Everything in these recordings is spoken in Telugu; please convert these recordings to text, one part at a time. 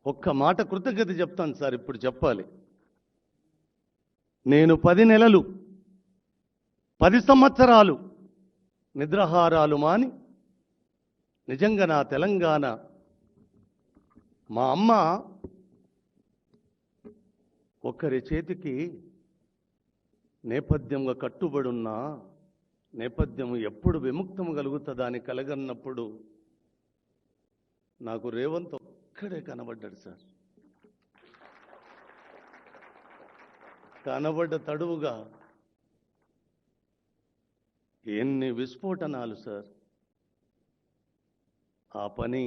ఒక్క మాట కృతజ్ఞత చెప్తాను సార్. ఇప్పుడు చెప్పాలి. నేను 10 నెలలు 10 సంవత్సరాలు నిద్రాహారాలు మాని నిజంగా నా తెలంగాణ మా అమ్మ ఒకరి చేతికి నేపథ్యంగా కట్టుబడున్న నేపథ్యం ఎప్పుడు విముక్తం కలుగుతుందా అని కలగన్నప్పుడు నాకు రేవంత్ ఒక్కడే కనబడ్డాడు సార్. కనబడ్డ తడువుగా ఎన్ని విస్ఫోటనాలు సార్. ఆ పని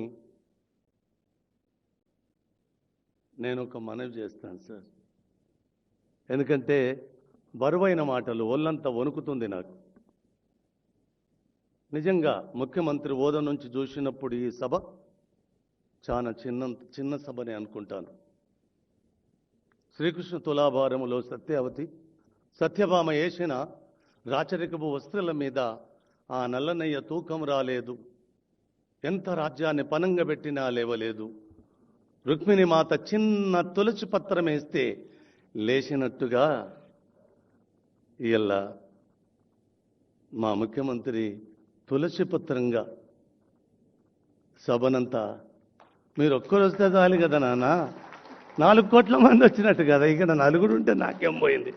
నేను ఒక మనవి చేస్తాను సార్. ఎందుకంటే బరువైన మాటలు, ఒళ్ళంతా వణుకుతుంది నాకు. నిజంగా ముఖ్యమంత్రి హోదా నుంచి చూసినప్పుడు ఈ సభ చాలా చిన్న సభని అనుకుంటాను. శ్రీకృష్ణ తులాభారములో సత్యభామ వేసిన రాచరికపు వస్త్రాల మీద ఆ నల్లనయ్య తూకం రాలేదు. ఎంత రాజ్యాన్ని పనంగా పెట్టినా లేవలేదు. రుక్మిణి మాత చిన్న తులసి పత్రం వేస్తే లేచినట్టుగా ఇలా మా ముఖ్యమంత్రి తులసి పత్రంగా సభనంతా మీరు ఒక్కరు వస్తే చాలు కదా నాన్న. 4 కోట్ల మంది వచ్చినట్టు కదా. ఇక్కడ నలుగురు ఉంటే నాకేం పోయింది.